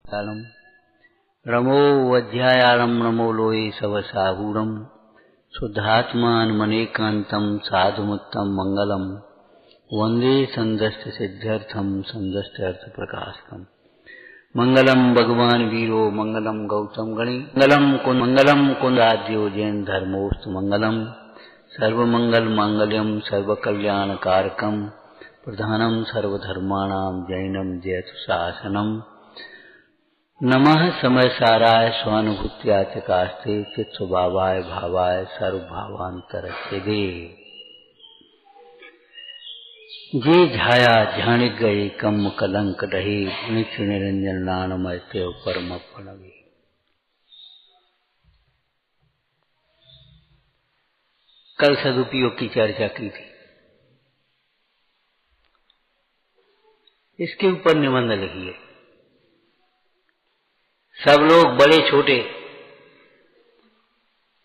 कालम रमो अध्यायालम नमो लोये सवसाहूरम शुद्धात्मान मनेकांतम साधुमुत्तम मंगलम वंदे संदष्ट सिद्ध्यर्थम संदष्ट अर्थ प्रकाशकम मंगलम भगवान वीरो मंगलम गौतम गणी मंगलम कुंदाद्यो जैन धर्मोस्तु मंगलम सर्वमंगल मांगल्यम सर्वकल्याण कारकम प्रधानम सर्वधर्माणां जैनम जयतु शासनम नमः समय साराय स्वानुभूत्या चकास्ते चित स्वभावाय भावाय सर्वभावांतरस्ते जे झाया झाणिक गए कम कलंक रहे नित्य निरंजन नानमय तेव परम प्रणवे। कल सदुपयोग की चर्चा की थी, इसके ऊपर निबंध लिखी है। सब लोग बड़े छोटे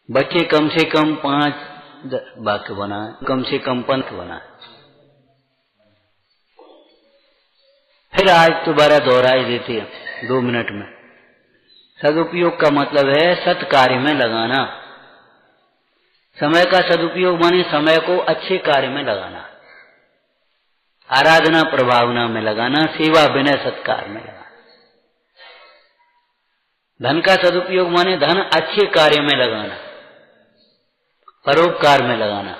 बच्चे कम से कम 5 वाक्य बनाए, कम से कम पंथ बनाए। फिर आज दोबारा दोहराई देते हैं 2 मिनट में। सदुपयोग का मतलब है सत कार्य में लगाना। समय का सदुपयोग माने समय को अच्छे कार्य में लगाना, आराधना प्रभावना में लगाना, सेवा विनय सत्कार में लगाना। धन का सदुपयोग माने धन अच्छे कार्य में लगाना, परोपकार में लगाना।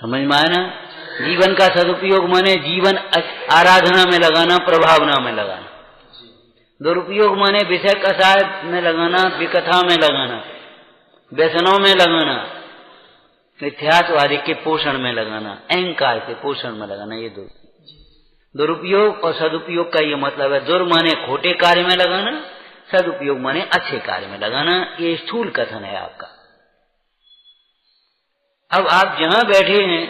समझ में आया ना? जीवन का सदुपयोग माने जीवन आराधना में लगाना, प्रभावना में लगाना। दुरुपयोग माने विषय कषाय में लगाना, विकथा में लगाना, व्यसनों में लगाना, मिथ्यात्वादी के पोषण में लगाना, अहंकार के पोषण में लगाना। ये दुरुपयोग और सदुपयोग का ये मतलब है। दुर माने खोटे कार्य में लगाना, सदुपयोग माने अच्छे कार्य में लगाना। ये स्थूल कथन है आपका। अब आप जहां बैठे हैं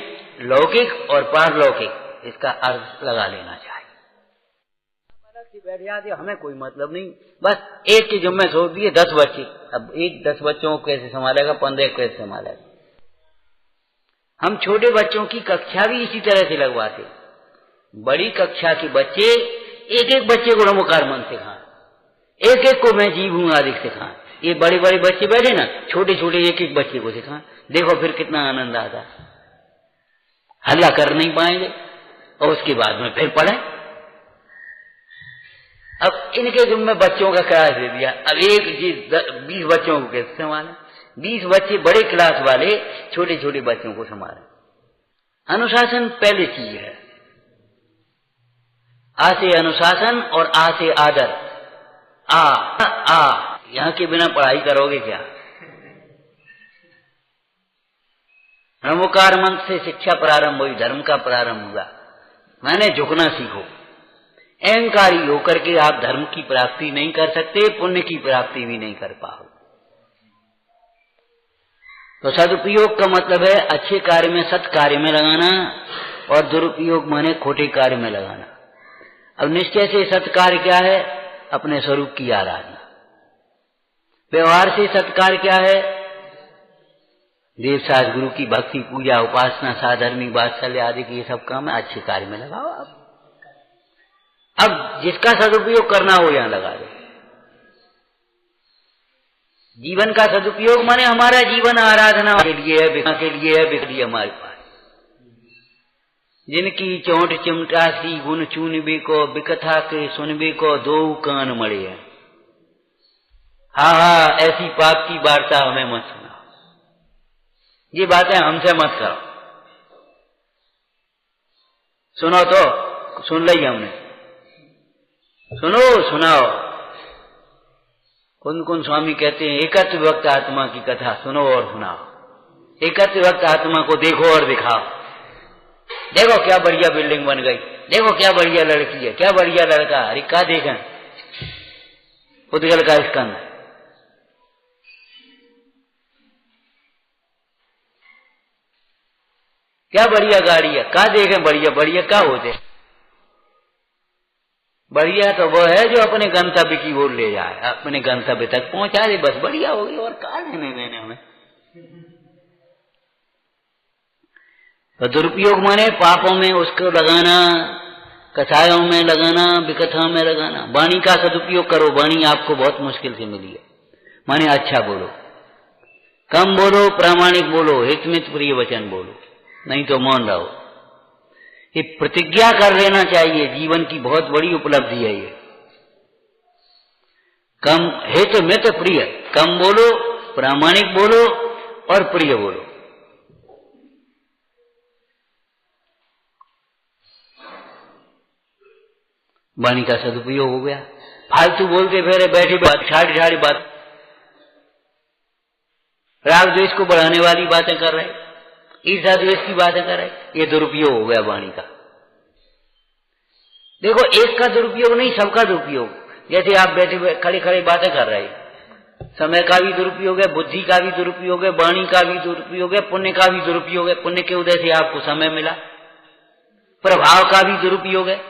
लौकिक और पारलौकिक, इसका अर्थ लगा लेना चाहिए। अलग से बैठ जाते हमें कोई मतलब नहीं, बस एक के जिम्मे छोड़ दिए 10 बच्चे। अब एक 10 बच्चों को कैसे संभालेगा, 15 कैसे संभालेगा। हम छोटे बच्चों की कक्षा भी इसी तरह से लगवाते। बड़ी कक्षा के बच्चे एक एक बच्चे को नमोकार मंत्र सिखाएं, एक एक को मैं जीव हूं आदि सिखाएं। ये बड़े बड़े बच्चे बैठे ना, छोटे छोटे एक एक बच्चे को सिखाएं। देखो फिर कितना आनंद आता है। हल्ला कर नहीं पाएंगे और उसके बाद में फिर पढ़े। अब इनके जिम्मे बच्चों का क्लास दे दिया। अब एक 20 बच्चों को कैसे संभालें? 20 बच्चे बड़े क्लास वाले छोटे छोटे बच्चों को संभालें। अनुशासन पहली चीज है। आ से अनुशासन और आ से आदर। आ यहां के बिना पढ़ाई करोगे क्या? नमोकार मंत्र से शिक्षा प्रारंभ हुई, धर्म का प्रारंभ हुआ। मैंने झुकना सीखो। अहंकारी होकर के आप धर्म की प्राप्ति नहीं कर सकते, पुण्य की प्राप्ति भी नहीं कर पाओ। तो सदुपयोग का मतलब है अच्छे कार्य में सत कार्य में लगाना, और दुरुपयोग माने खोटे कार्य में लगाना। अब निश्चय से सत्कार्य क्या है? अपने स्वरूप की आराधना। व्यवहार से सत्कार क्या है? देवसास गुरु की भक्ति, पूजा, उपासना, साधर्मी, वात्सल्य आदि के ये सब काम है। अच्छे कार्य में लगाओ आप। अब जिसका सदुपयोग करना हो यहां लगा दो। जीवन का सदुपयोग माने हमारा जीवन आराधना के लिए है, बिका के लिए है, बिक लिए हमारे पास। जिनकी चोट चिमटासी गुण चूनबे को, बिकथा के सुनबे को 2 कान मड़े हैं। हा ऐसी पाप की वार्ता हमें मत सुना। ये बातें हमसे मत करो। सुनो तो सुन ली हमने, सुनो सुनाओ। कुंद स्वामी कहते हैं एकत्व वक्त आत्मा की कथा सुनो और सुनाओ। एकत्व वक्त आत्मा को देखो और दिखाओ। देखो क्या बढ़िया बिल्डिंग बन गई, देखो क्या बढ़िया लड़की है, क्या बढ़िया लड़का। अरे क्या देखें? उद्गल का स्कंद। क्या बढ़िया गाड़ी है, क्या देखें? बढ़िया बढ़िया क्या होते? बढ़िया तो वो है जो अपने गंतव्य की ओर ले जाए, अपने गंतव्य तक पहुंचा दे, बस बढ़िया होगी। और क्या लेने देने हमें? तो दुरुपयोग माने पापों में उसको लगाना, कथाओं में लगाना, विकथाओं में लगाना। वाणी का सदुपयोग करो। वाणी आपको बहुत मुश्किल से मिली है। माने अच्छा बोलो, कम बोलो, प्रामाणिक बोलो, हितमित प्रिय वचन बोलो, नहीं तो मौन रहो। ये प्रतिज्ञा कर लेना चाहिए, जीवन की बहुत बड़ी उपलब्धि है ये। कम हित मित प्रिय, कम बोलो, प्रामाणिक बोलो और प्रिय बोलो। वाणी का सदुपयोग हो गया। फालतू बोलते फिरे, बैठे बात, ठाड़ी ठाड़ी बात, राग द्वेष को बढ़ाने वाली बातें कर रहे, ईर्ष्या द्वेष की बातें कर रहे, ये दुरुपयोग हो गया वाणी का। देखो, एक का दुरुपयोग नहीं, सबका दुरुपयोग। जैसे आप बैठे खड़े खड़े बातें कर रहे, समय का भी दुरुपयोग है, बुद्धि का भी दुरुपयोग है, वाणी का भी दुरुपयोग है, पुण्य का भी दुरुपयोग है। पुण्य के उदय से आपको समय मिला, प्रभाव का भी दुरुपयोग है।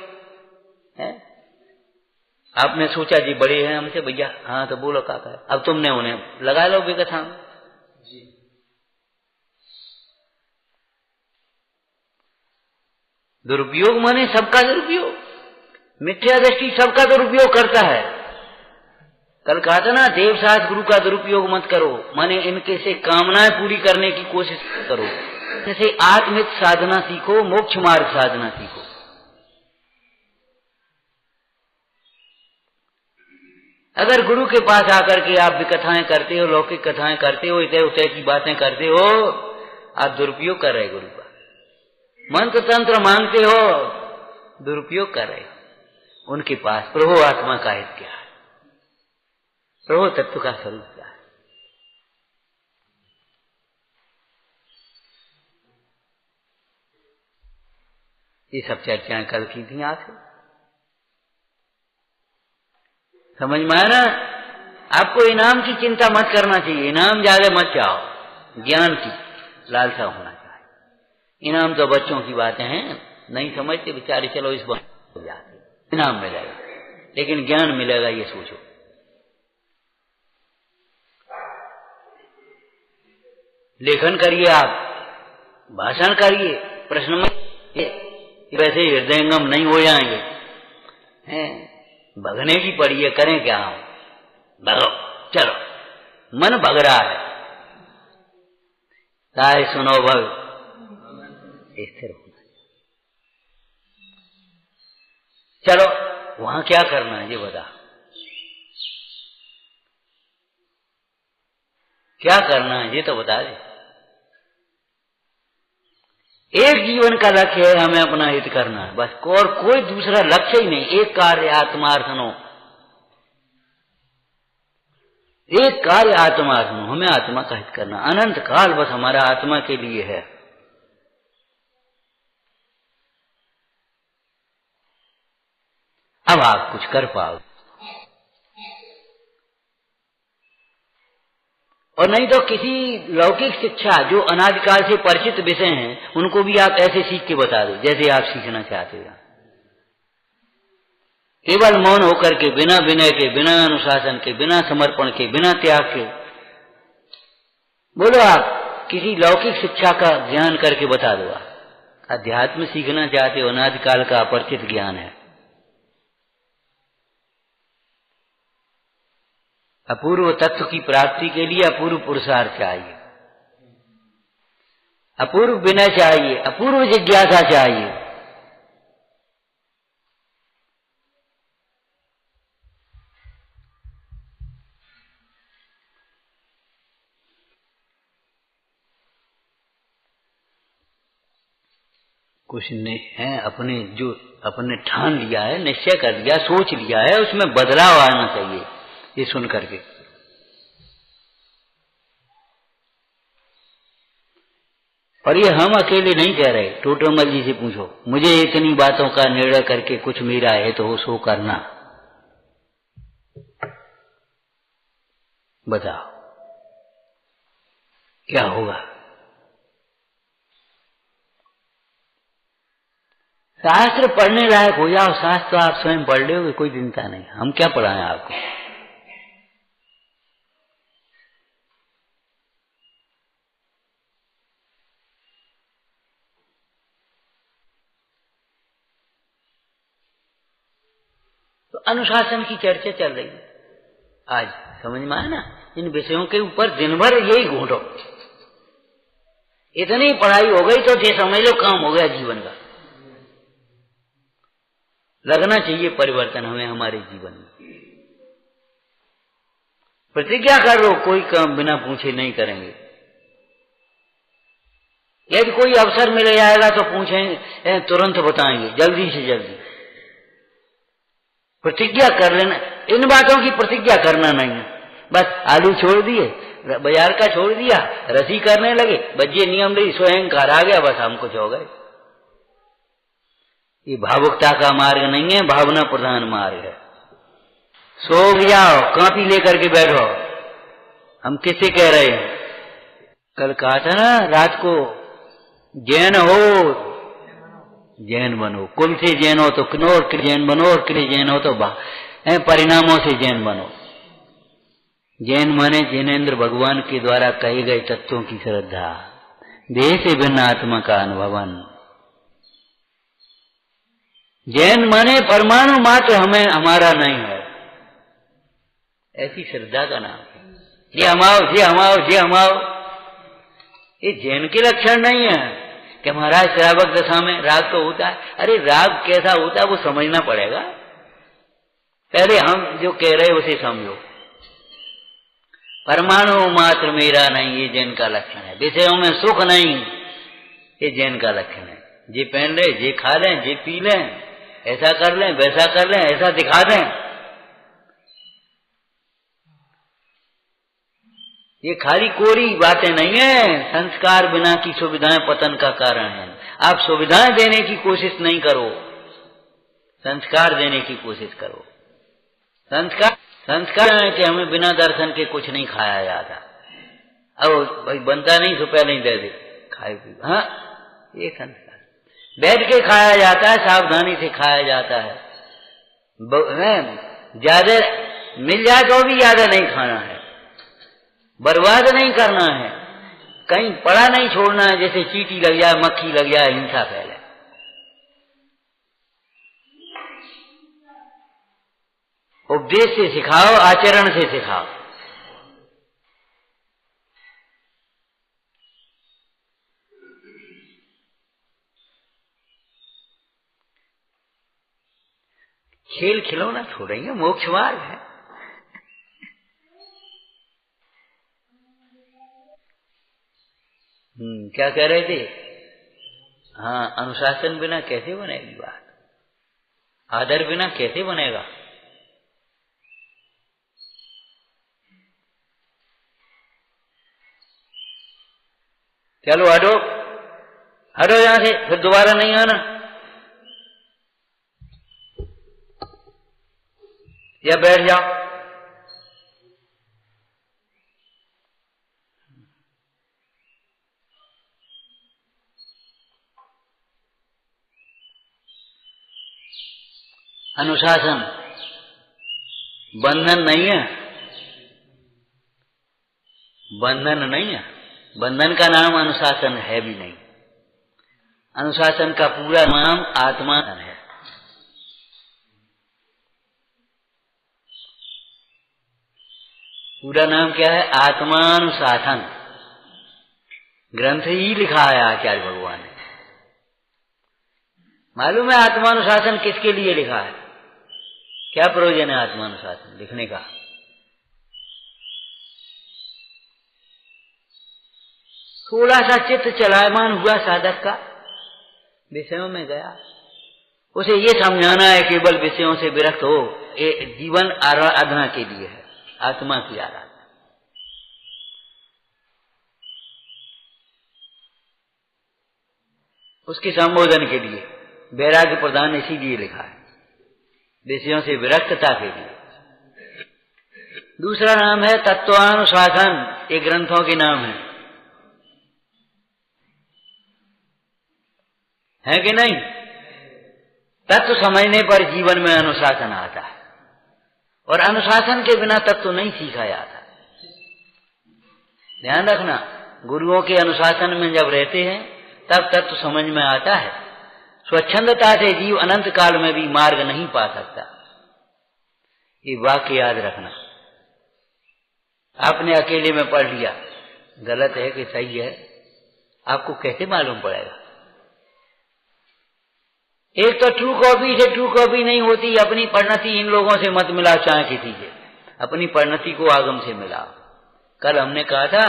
आपने सोचा जी बड़े हैं हमसे, भैया हाँ तो बोलो काका, अब तुमने उन्हें लगा लो विकथा में। दुरुपयोग माने सबका दुरुपयोग, मिथ्या दृष्टि सबका दुरुपयोग करता है। कल कहा था ना, देवशास्त्र गुरु का दुरुपयोग मत करो, माने इनके से कामनाएं पूरी करने की कोशिश करो। जैसे आत्मित साधना सीखो, मोक्ष मार्ग साधना सीखो। अगर गुरु के पास आकर के आप विकथाएं करते हो, लौकिक कथाएं करते हो, इतने उतने की बातें करते हो, आप दुरुपयोग कर रहे गुरु का। मंत्र तंत्र मांगते हो, दुरुपयोग कर रहे हो उनके पास। प्रभु आत्मा का हित क्या है, प्रभु तत्व का स्वरूप क्या है। ये सब चर्चाएं कल की थी आज। समझ में आया ना? आपको इनाम की चिंता मत करना चाहिए, इनाम ज्यादा मत चाहो, ज्ञान की लालसा होना चाहिए। इनाम तो बच्चों की बातें हैं, नहीं समझते बेचारे, चलो इस बात हो जाते, इनाम मिलेगा, लेकिन ज्ञान मिलेगा ये सोचो। लेखन करिए, आप भाषण करिए, प्रश्न में वैसे हृदयंगम नहीं हो जाएंगे, हैं भगने की पड़ी है, करें क्या हम? भगो, चलो, मन भग रहा है, ताए सुनो भग, स्थिर होना। चलो वहां क्या करना है ये बता, क्या करना है ये तो बता दे। एक जीवन का लक्ष्य है, हमें अपना हित करना है बस, और कोई दूसरा लक्ष्य ही नहीं। एक कार्य आत्मार्थनो, एक कार्य आत्मार्थनो, हमें आत्मा का हित करना, अनंत काल बस हमारा आत्मा के लिए है। अब आप कुछ कर पाओ, और नहीं तो किसी लौकिक शिक्षा जो अनादिकाल से परिचित विषय हैं, उनको भी आप ऐसे सीख के बता दो जैसे आप सीखना चाहते हो। केवल मौन होकर के, बिना विनय के, बिना अनुशासन के, बिना समर्पण के, बिना त्याग के बोलो। आप किसी लौकिक शिक्षा का ज्ञान करके बता दो। अध्यात्म सीखना चाहते हो, अनादिकाल का अपरिचित ज्ञान है। अपूर्व तत्व की प्राप्ति के लिए अपूर्व पुरुषार्थ चाहिए, अपूर्व विनय चाहिए, अपूर्व जिज्ञासा चाहिए। कुछ नहीं है, अपने जो अपने ठान लिया है, निश्चय कर लिया, सोच लिया है, उसमें बदलाव आना चाहिए। ये सुन करके और ये हम अकेले नहीं कह रहे, टोटरमल जी से पूछो, मुझे इतनी बातों का निर्णय करके कुछ मेरा है तो वो सो करना, बताओ क्या होगा। शास्त्र पढ़ने लायक हो जाओ, शास्त्र आप स्वयं पढ़ लोगे, कोई चिंता नहीं, हम क्या पढ़ाएं आपको। तो अनुशासन की चर्चा चल रही है आज, समझ में आया ना? इन विषयों के ऊपर दिन भर यही घूंटो। इतनी पढ़ाई हो गई तो ये समझ लो काम हो गया जीवन का। लगना चाहिए परिवर्तन हमें हमारे जीवन में। प्रतिज्ञा कर लो, कोई काम बिना पूछे नहीं करेंगे। यदि कोई अवसर मिल जाएगा तो पूछेंगे, तुरंत बताएंगे, जल्दी से जल्दी। प्रतिज्ञा कर लेना, इन बातों की प्रतिज्ञा करना नहीं है। बस आलू छोड़ दिए, बाजार का छोड़ दिया, रसी करने लगे, बज्जे नियम नहीं, स्वयं कार आ गया, बस हम कुछ हो गए। ये भावुकता का मार्ग नहीं है, भावना प्रधान मार्ग है। सो जाओ, कॉपी लेकर के बैठो। हम किससे कह रहे हैं? कल कहा था ना रात को, जैन हो जैन बनो, कुल से जैन हो तो किन्नौर के जैन बनो, और किले जैन हो तो परिणामों से जैन बनो। जैन माने जैनेन्द्र भगवान के द्वारा कहे गए तत्वों की श्रद्धा, देह से भिन्न आत्मा का अनुभवन। जैन माने परमाणु मात्र हमें हमारा नहीं है, ऐसी श्रद्धा का नाम है। ये हमाओ, ये हमाओ, ये हमाओ, ये जैन के लक्षण नहीं है कि महाराज श्रावक दशा में राग तो होता है। अरे राग कैसा होता है वो समझना पड़ेगा। पहले हम जो कह रहे उसे समझो। परमाणु मात्र मेरा नहीं, ये जैन का लक्षण है। विषयों में सुख नहीं, ये जैन का लक्षण है। जे पहन ले, जे खा लें, जे पी लें, ऐसा कर लें, वैसा कर लें, ऐसा दिखा दें। ये खाली कोरी बातें नहीं है। संस्कार बिना की सुविधाएं पतन का कारण है। आप सुविधाएं देने की कोशिश नहीं करो, संस्कार देने की कोशिश करो। संस्कार है कि हमें बिना दर्शन के कुछ नहीं खाया जाता। अब भाई बनता नहीं तो पहले ही दे दे, खाए पी। हाँ, ये संस्कार। बैठ के खाया जाता है, सावधानी से खाया जाता है। ज्यादा मिल जाए तो भी ज्यादा नहीं खाना है, बर्बाद नहीं करना है, कहीं पड़ा नहीं छोड़ना है, जैसे चींटी लग जाए, मक्खी लग जाए, हिंसा फैले। उपदेश से सिखाओ, आचरण से सिखाओ। खेल खिलौना छोड़ेंगे, मोक्ष मार्ग है। क्या कह रहे थे? हाँ, अनुशासन बिना कैसे बनेगी बात, आदर बिना कैसे बनेगा। चलो हटो, हटो यहां से, फिर दोबारा नहीं आना। या बैठ जाओ। अनुशासन बंधन नहीं है, बंधन नहीं है। बंधन का नाम अनुशासन है भी नहीं। अनुशासन का पूरा नाम आत्मा है। पूरा नाम क्या है? आत्मानुशासन। ग्रंथ ही लिखा है आचार्य भगवान ने। मालूम है आत्मानुशासन किसके लिए लिखा है? क्या प्रयोजन है आत्मानुशासन लिखने का? थोड़ा सा चित्त चलायमान हुआ साधक का, विषयों में गया, उसे ये समझाना है केवल विषयों से विरक्त हो। ये जीवन आराधना के लिए है, आत्मा की आराधना। उसके संबोधन के लिए वैराग्य प्रदान इसीलिए लिखा है, विषयों से विरक्तता के लिए। दूसरा नाम है तत्वानुशासन। ये ग्रंथों के नाम है कि नहीं? तत्व समझने पर जीवन में अनुशासन आता है, और अनुशासन के बिना तत्व नहीं सीखा जाता। ध्यान रखना, गुरुओं के अनुशासन में जब रहते हैं तब तत्व समझ में आता है। स्वच्छंदता से जीव अनंत काल में भी मार्ग नहीं पा सकता। ये वाक्य याद रखना। आपने अकेले में पढ़ लिया, गलत है कि सही है, आपको कैसे मालूम पड़ेगा? एक तो ट्रू कॉपी से ट्रू कॉपी नहीं होती। अपनी परिणति इन लोगों से मत मिलाओ, चाहे किसी से। अपनी परिणति को आगम से मिलाओ। कल हमने कहा था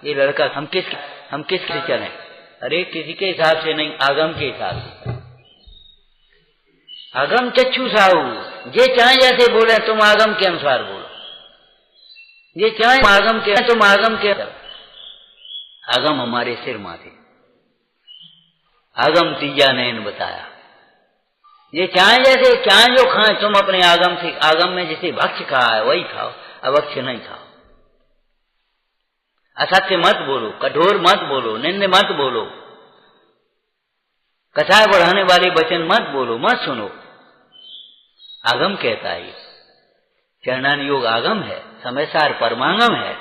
ये लड़का हम किसके चले? अरे किसी के हिसाब से नहीं, आगम के हिसाब से। आगम चक्षु साहू, जे चाहे जैसे बोले तुम आगम के अनुसार बोलो, ये चाहे आगम के, तुम आगम के। आगम हमारे सिर माथे, आगम तीजा नैन बताया। ये चाहे जैसे चाहे जो खाए, तुम अपने आगम से, आगम में जिसे भक्ष कहा है वही खाओ, अभक्ष नहीं खाओ। असत्य मत बोलो, कठोर मत बोलो, निंद मत बोलो, कथाएं बढ़ाने वाले वचन मत बोलो, मत सुनो। आगम कहता है, चरणान योग आगम है, समय सार परमांगम है।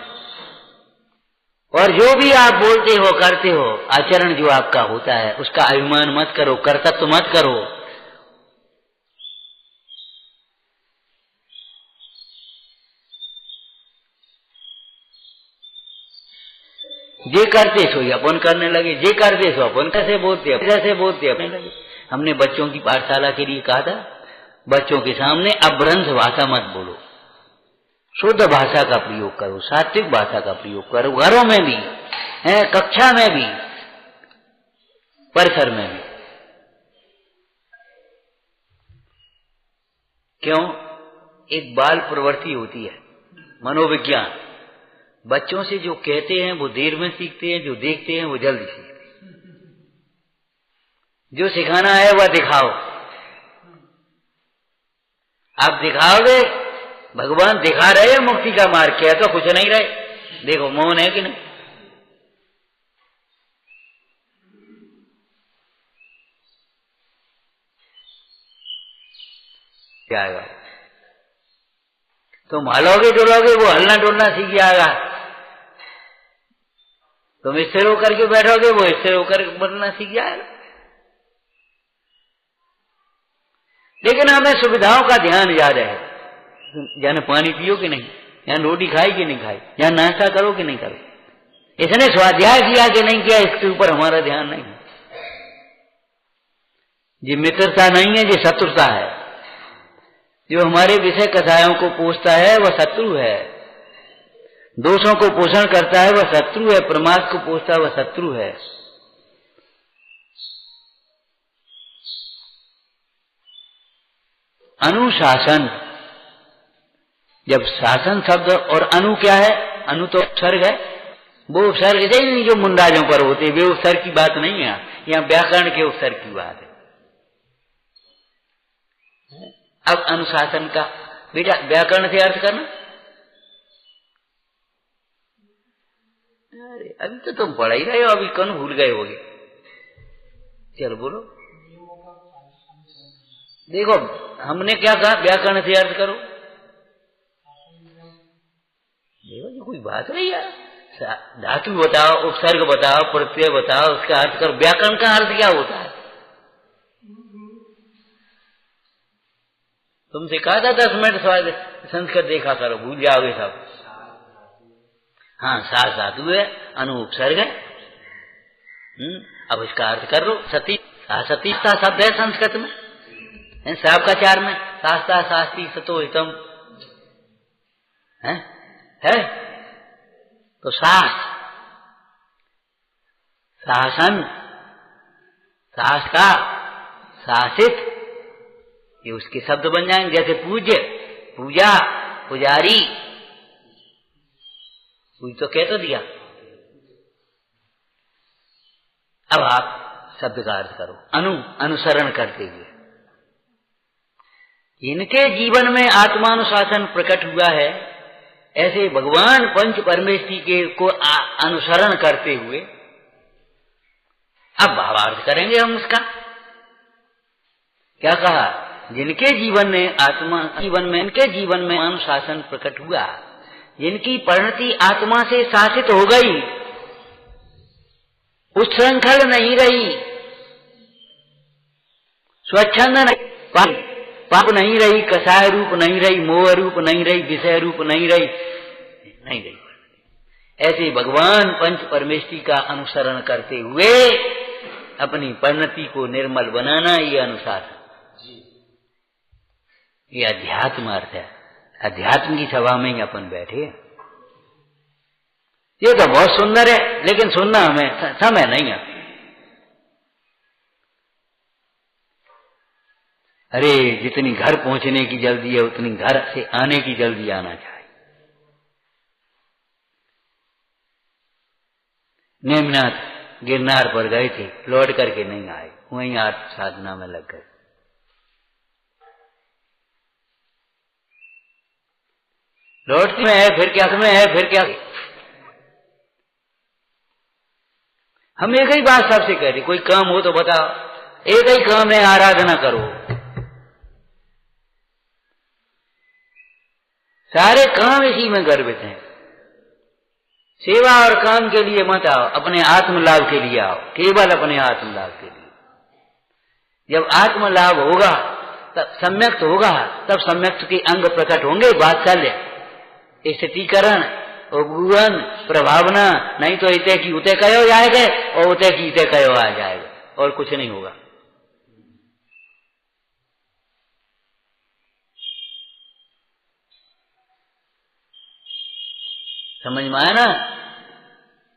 और जो भी आप बोलते हो करते हो, आचरण जो आपका होता है उसका अभिमान मत करो, कर्तव्य मत करो। जे करते सो अपन करने लगे, जे करते सो अपन कैसे बोलते अपने लगे। हमने बच्चों की पाठशाला के लिए कहा था, बच्चों के सामने अभ्रंश भाषा मत बोलो, शुद्ध भाषा का प्रयोग करो, सात्विक भाषा का प्रयोग करो। घरों में भी है, कक्षा में भी, परिसर में भी। क्यों? एक बाल प्रवृत्ति होती है, मनोविज्ञान। बच्चों से जो कहते हैं वो देर में सीखते हैं, जो देखते हैं वो जल्दी सीखते हैं। जो सिखाना है वह दिखाओ। आप दिखाओगे, भगवान दिखा रहे हैं मुक्ति का मार्ग, क्या तो कुछ नहीं रहे। देखो मौन है कि नहीं? क्या आएगा? तुम हलोगे डोलोगे, वो हलना डोलना सीख जाएगा। तुम स्थिर होकर के बैठोगे, वो स्थिर होकर बनना सीख जाएगा। लेकिन हमें सुविधाओं का ध्यान ज्यादा है। जाने पानी पियो कि नहीं, यहाँ रोटी खाई कि नहीं खाई, यहाँ नाश्ता करो कि नहीं करो, इसने स्वाध्याय किया कि नहीं किया, इसके ऊपर हमारा ध्यान नहीं है। ये मित्रता नहीं है, ये शत्रुता है। जो हमारे विषय कथाओं को पोषता है वह शत्रु है, दोषों को पोषण करता है वह शत्रु है, प्रमाद को पोषता है वह शत्रु है। अनुशासन, जब शासन शब्द और अनु क्या है? अनु तो उपसर्ग है, वो उपसर्ग ही नहीं जो मुंडाजों पर होते, वे उपसर्ग की बात नहीं है, यहाँ व्याकरण के उपसर्ग की बात है। अब अनुशासन का बेटा व्याकरण से अर्थ करना। अरे अभी तो तुम पढ़ा ही रहे हो, अभी कौन भूल गए होगे? चलो बोलो। देखो हमने क्या कहा, व्याकरण से अर्थ करो। देखो ये कोई बात नहीं है। धातु बताओ, उपसर्ग बताओ, प्रत्यय बताओ, उसका अर्थ करो। व्याकरण का अर्थ क्या होता है? तुमसे कहा था 10 मिनट संस्कृत देखा करो, भूल जाओगे सब। हाँ, सास धातु है, अनु उपसर्ग है। अब इसका अर्थ कर लो। सती, सतीता शब्द है संस्कृत में, शावकाचार में, शास्ता शास्त्री सतो हितम है। तो सास, शासन, शास्ता, शासित, ये उसके शब्द बन जाएंगे। जैसे पूज्य, पूजा, पुजारी, कोई तो कह तो दिया। अब आप शब्द का अर्थ करो। अनुसरण करते हुए। इनके जीवन में आत्मानुशासन प्रकट हुआ है, ऐसे भगवान पंच परमेश्वरी के को अनुसरण करते हुए अब भावार्थ करेंगे हम उसका। क्या कहा? जिनके जीवन में इनके जीवन में अनुशासन प्रकट हुआ, जिनकी परिणति आत्मा से शासित हो गई, उच्छृंखल नहीं रही, स्वच्छंद नहीं, पाप नहीं रही, कसाय रूप नहीं रही, मोह रूप नहीं रही, विषय रूप नहीं रही, नहीं रही। ऐसे भगवान पंच परमेष्टि का अनुसरण करते हुए अपनी परिणति को निर्मल बनाना, ये अनुशासन, ये अध्यात्म अर्थ है। अध्यात्म की सभा में ही अपन बैठे। ये तो बहुत सुंदर है, लेकिन सुनना हमें समय नहीं है। अरे जितनी घर पहुंचने की जल्दी है, उतनी घर से आने की जल्दी आना चाहिए। नेमनाथ गिरनार पर गए थे, लौट करके नहीं आए, वहीं आज साधना में लग गए। लौटते में है फिर क्या, समय है फिर क्या। हम एक ही बात सबसे कह रहे, कोई काम हो तो बताओ, एक ही काम है, आराधना करो। सारे काम इसी में गर्भित हैं। सेवा और काम के लिए मत आओ, अपने आत्म लाभ के लिए आओ, केवल अपने आत्म लाभ के लिए। जब आत्म लाभ होगा, तब सम्यक्त होगा, तब सम्यक्त के अंग प्रकट होंगे। वात्सल्य, स्थितीकरण, उपगुहन, प्रभावना, नहीं तो इते की उते कहो जाएगा और उते की इते कहो आ जाएगा, और कुछ नहीं होगा। समझ में आया ना?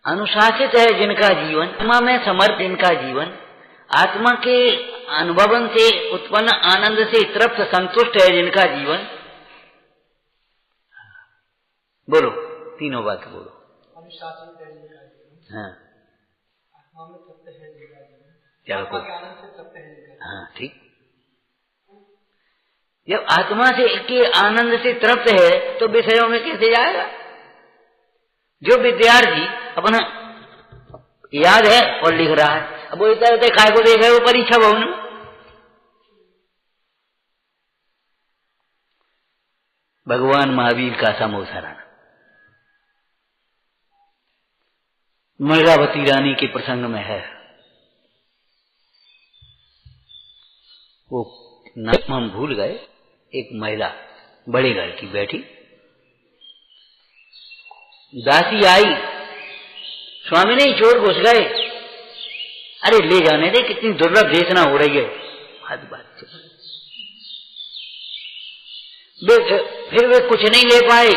अनुशासित है जिनका जीवन, आत्मा में समर्थ जिनका जीवन, आत्मा के अनुभवन से उत्पन्न आनंद से तृप्त संतुष्ट है जिनका जीवन। बोलो, तीनों बात बोलो। अनुशासित है जिनका जीवन, हाँ, आत्मा में तृप्त है जिनका जीवन, चलो आत्मा के आनंद से तृप्त है जिनका जीवन। हाँ ठीक। जब आत्मा से के आनंद से तृप्त है तो विषयों में कैसे जाएगा? जो विद्यार्थी अपना याद है और लिख रहा है, अब वो इतना काय को देख रहे, वो परीक्षा भवन में। भगवान महावीर का समोसरण मृगावती रानी के प्रसंग में है। वो नाम हम भूल गए। एक महिला बड़े घर की बैठी, दासी आई, स्वामी नहीं, चोर घुस गए। अरे ले जाने दे, कितनी दुर्लभ देशना हो रही है। बात फिर वे कुछ नहीं ले पाए,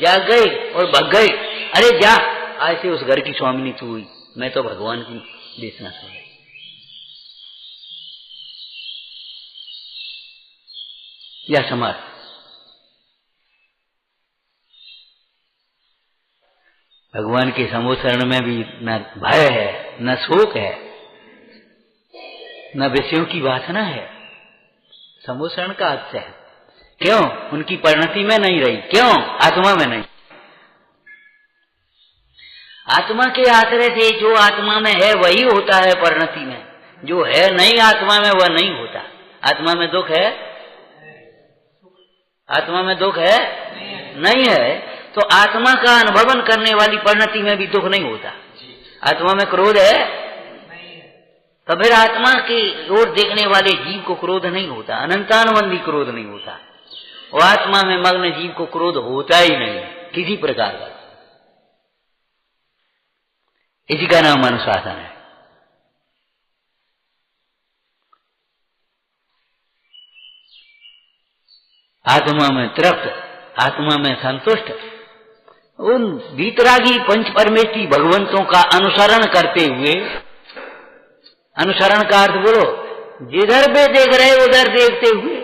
जाग गए और भग गए। अरे जा, आज से उस घर की स्वामिनी तू हुई, मैं तो भगवान की देशना सुन रही। या समाज भगवान के समोसरण में भी न भय है, न शोक है, न विषयों की वासना है। समोसरण का अर्थ है क्यों? उनकी परिणति में नहीं रही। क्यों? आत्मा में नहीं। आत्मा के आश्रय से जो आत्मा में है वही होता है परिणति में, जो है नहीं आत्मा में वह नहीं होता। आत्मा में दुख है, आत्मा में दुख है नहीं है, तो आत्मा का अनुभवन करने वाली परिणति में भी दुख नहीं होता। आत्मा में क्रोध है, तो फिर आत्मा की ओर देखने वाले जीव को क्रोध नहीं होता, अनंतानुबंधी क्रोध नहीं होता। और आत्मा में मग्न जीव को क्रोध होता ही नहीं किसी प्रकार का। इसी का नाम अनुशासन है। आत्मा में तृप्त, आत्मा में संतुष्ट, उन वीतरागी पंच परमेष्ठी भगवंतों का अनुसरण करते हुए, अनुसरण का अर्थ बोलो, जिधर वे देख रहे उधर देखते हुए,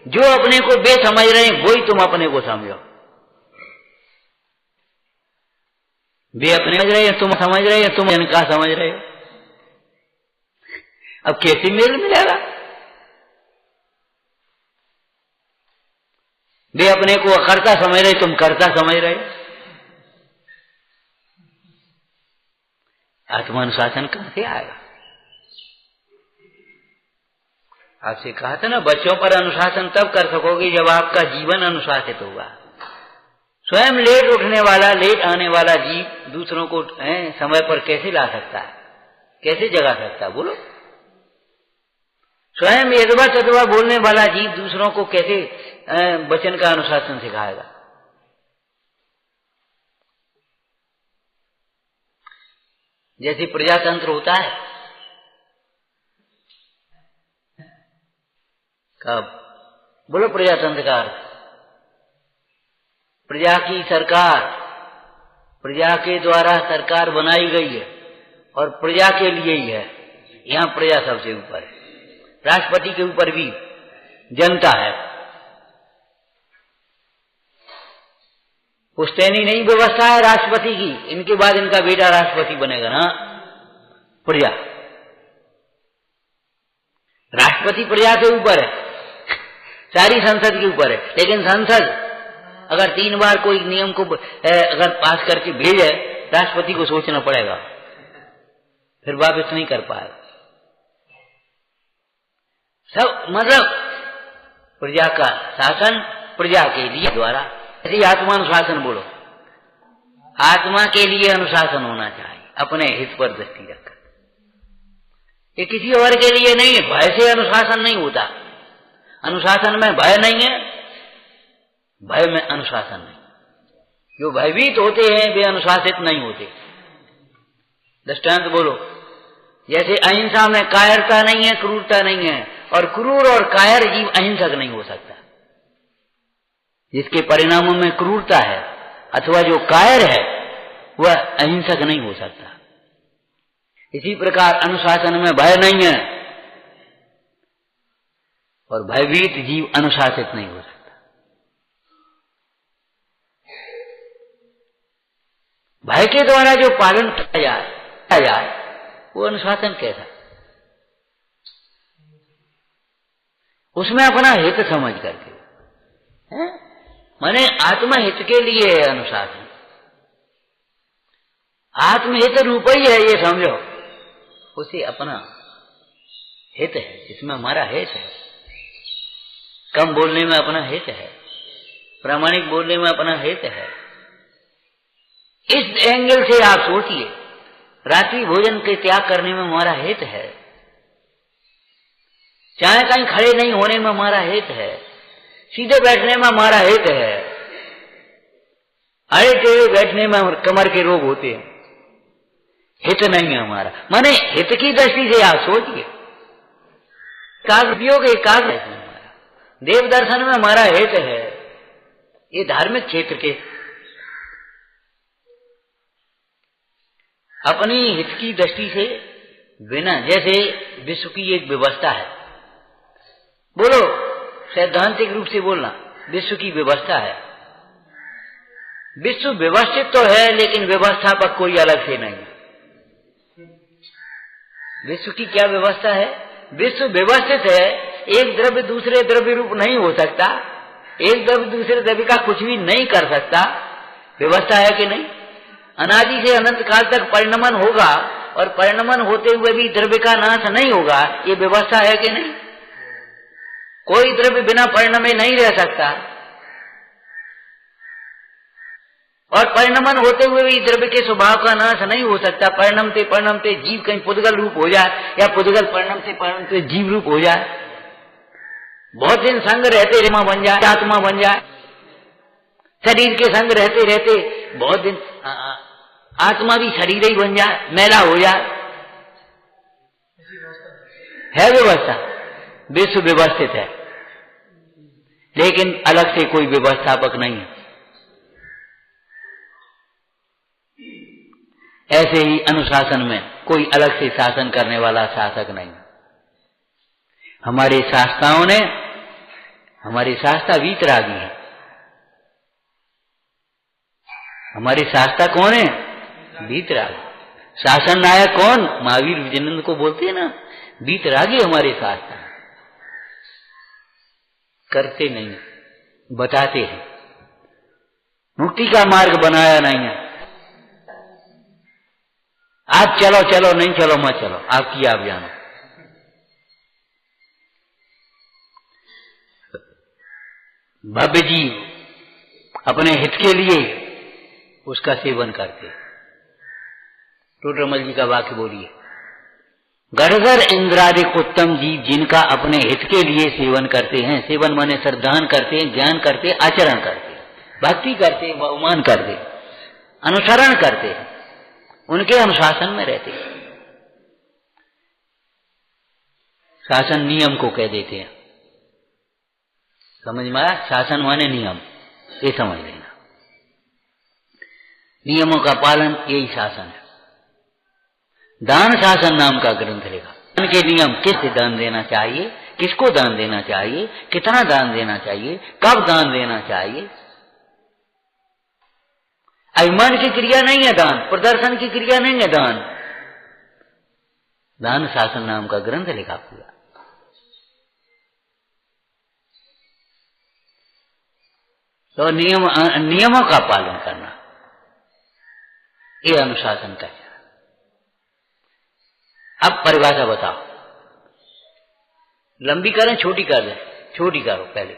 जो अपने को वे समझ रहे हैं वही तुम अपने को समझो। वे अपने समझ रहे हैं, तुम समझ रहे हैं, तुम इनका समझ रहे हो। अब कैसे मेल मिलेगा? वे अपने को अकर्ता समझ रहे, तुम कर्ता समझ रहे। आत्मानुशासन कहां से आएगा? आपसे कहा था ना, बच्चों पर अनुशासन तब कर सकोगे जब आपका जीवन अनुशासित होगा। स्वयं लेट उठने वाला, लेट आने वाला जीव दूसरों को समय पर कैसे ला सकता है, कैसे जगा सकता है? बोलो। स्वयं यदवा तदवा बोलने वाला जीव दूसरों को कैसे वचन का अनुशासन सिखाएगा? जैसे प्रजातंत्र होता है, कब बोलो प्रजातंत्र का अर्थ? प्रजा की सरकार, प्रजा के द्वारा सरकार बनाई गई है और प्रजा के लिए ही है। यहां प्रजा सबसे ऊपर है, राष्ट्रपति के ऊपर भी जनता है। पुश्तैनी नहीं व्यवस्था है राष्ट्रपति की, इनके बाद इनका बेटा राष्ट्रपति बनेगा ना। प्रजा, राष्ट्रपति प्रजा के ऊपर है, सारी संसद के ऊपर है। लेकिन संसद अगर 3 बार कोई नियम को अगर पास करके भेजे, राष्ट्रपति को सोचना पड़ेगा, फिर वापस नहीं कर पाएगा। सब मतलब प्रजा का शासन प्रजा के लिए द्वारा। ऐसे आत्मानुशासन बोलो, आत्मा के लिए अनुशासन होना चाहिए, अपने हित पर दृष्टि रखकर। ये किसी और के लिए नहीं है। भय से अनुशासन नहीं होता। अनुशासन में भय नहीं है, भय में अनुशासन नहीं। जो भयभीत होते हैं वे अनुशासित नहीं होते। दृष्टांत बोलो, जैसे अहिंसा में कायरता नहीं है, क्रूरता नहीं है, और क्रूर और कायर जीव अहिंसक नहीं हो सकता। जिसके परिणामों में क्रूरता है अथवा जो कायर है वह अहिंसक नहीं हो सकता। इसी प्रकार अनुशासन में भय नहीं है और भयभीत जीव अनुशासित नहीं हो सकता। भय के द्वारा जो पालन किया जाए वो अनुशासन कैसा? उसमें अपना हित समझ करके, माने आत्महित के लिए है अनुशासन। आत्महित रूप ही है, ये समझो। उसे अपना हित है, जिसमें हमारा हित है। कम बोलने में अपना हित है, प्रामाणिक बोलने में अपना हित है। इस एंगल से आप सोचिए, रात्रि भोजन के त्याग करने में हमारा हित है, चाहे कहीं खड़े नहीं होने में हमारा हित है, सीधे बैठने में हमारा हित है। अरे टेढ़े बैठने में कमर के रोग होते हैं, हित नहीं है हमारा। माने हित की दृष्टि से आप सोचिए, उपयोग एकाग्र है हमारा, देव दर्शन में हमारा हित है। ये धार्मिक क्षेत्र के अपनी हित की दृष्टि से बिना, जैसे विश्व की एक व्यवस्था है, बोलो सैद्धांतिक रूप से बोलना, विश्व की व्यवस्था है। विश्व व्यवस्थित तो है लेकिन व्यवस्थापक कोई अलग से नहीं। विश्व की क्या व्यवस्था है? विश्व व्यवस्थित है, एक द्रव्य दूसरे द्रव्य रूप नहीं हो सकता, एक द्रव्य दूसरे द्रव्य का कुछ भी नहीं कर सकता। व्यवस्था है कि नहीं? अनादि से अनंत काल तक परिणमन होगा और परिणमन होते हुए भी द्रव्य का नाश नहीं होगा, ये व्यवस्था है कि नहीं? कोई द्रव्य बिना परिणमे नहीं रह सकता और परिणमन होते हुए भी द्रव्य के स्वभाव का नाश नहीं हो सकता। परिणमते जीव कहीं पुद्गल रूप हो जाए या पुद्गल परिणमते जीव रूप हो जाए, बहुत दिन संग रहते आत्मा बन जाए, आत्मा बन जाए, शरीर के संग रहते रहते बहुत दिन आत्मा भी शरीर ही बन जाए, मैला हो जाए। है व्यवस्था, विश्व व्यवस्थित है लेकिन अलग से कोई व्यवस्थापक नहीं है। ऐसे ही अनुशासन में कोई अलग से शासन करने वाला शासक नहीं। हमारे शास्त्राओं ने, हमारे शास्त्रा वीतरागी है। हमारे शास्त्रा कौन है? वीतरागी। शासन नायक कौन? महावीर विजयानंद को बोलते हैं ना, वीतरागी हमारे शास्त्रा। करते नहीं, बताते हैं। मुक्ति का मार्ग बनाया नहीं है। आज चलो चलो, नहीं चलो मत चलो, आपकी आप जानो। भव्य जीव अपने हित के लिए उसका सेवन करते। टोटरमल जी का वाक्य बोलिए, गढ़गर इंद्रादिक उत्तम जीव जिनका अपने हित के लिए सेवन करते हैं, सेवन माने श्रद्धान करते हैं, ज्ञान करते, आचरण करते, भक्ति करते, बहुमान करते, अनुसरण करते, उनके अनुशासन में रहते हैं। शासन नियम को कह देते हैं, समझ में आया? शासन माने नियम, ये समझ लेना। नियमों का पालन यही शासन है। दान शासन नाम का ग्रंथ लिखा। दान के नियम, किससे दान देना चाहिए, किसको दान देना चाहिए, कितना दान देना चाहिए, कब दान देना चाहिए। अभिमान की क्रिया नहीं है दान, प्रदर्शन की क्रिया नहीं है दान। दान शासन नाम का ग्रंथ लिखा पूरा। तो नियमों का पालन करना, ये अनुशासन का है। अब परिभाषा बताओ, लंबी करें छोटी कर दें? छोटी करो पहले।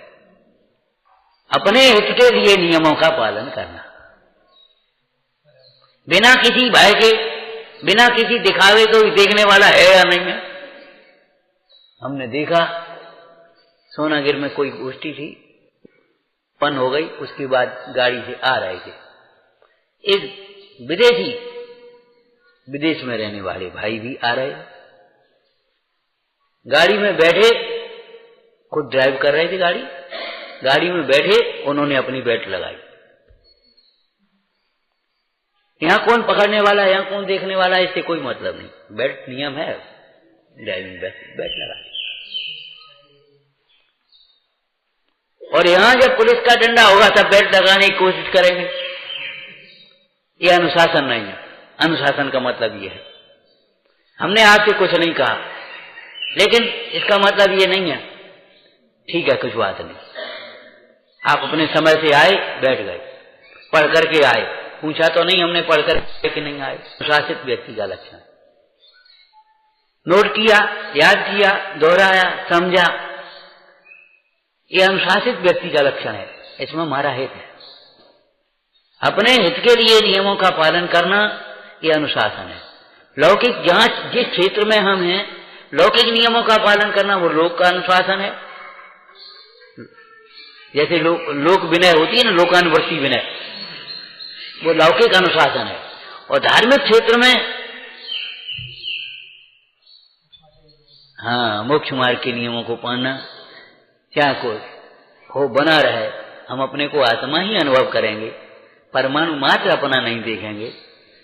अपने हित के लिए नियमों का पालन करना, बिना किसी भय के, बिना किसी दिखावे को देखने वाला है या नहीं है। हमने देखा सोनागिर में कोई गोष्ठी थी, पन हो गई, उसके बाद गाड़ी से आ रहे थे एक विदेशी, विदेश में रहने वाले भाई भी आ रहे, गाड़ी में बैठे, खुद ड्राइव कर रहे थे गाड़ी, गाड़ी में बैठे उन्होंने अपनी बेल्ट लगाई। यहां कौन पकड़ने वाला है, यहां कौन देखने वाला है, इससे कोई मतलब नहीं, बेल्ट नियम है, ड्राइविंग बेल्ट लगा दी। और यहां जब पुलिस का डंडा होगा तब बेल्ट लगाने की कोशिश करेंगे, यह अनुशासन नहीं है। अनुशासन का मतलब यह है, हमने आपसे कुछ नहीं कहा, लेकिन इसका मतलब ये नहीं है ठीक है कुछ बात नहीं, आप अपने समय से आए, बैठ गए, पढ़ करके आए, पूछा तो नहीं हमने पढ़ कर कि नहीं आए। अनुशासित व्यक्ति का लक्षण, नोट किया, याद किया, दोहराया, समझा, यह अनुशासित व्यक्ति का लक्षण है। इसमें हमारा हित है, अपने हित के लिए नियमों का पालन करना, यह अनुशासन है। लौकिक जांच, जिस क्षेत्र में हम हैं, लौकिक नियमों का पालन करना वो लोक का अनुशासन है। जैसे लोक विनय होती है ना, लोकानुवर्ती विनय, वो लौकिक अनुशासन है। और धार्मिक क्षेत्र में हाँ, मोक्ष मार्ग के नियमों को पालना, क्या कोई हो बना रहे, हम अपने को आत्मा ही अनुभव करेंगे, परमाणु मात्र अपना नहीं देखेंगे,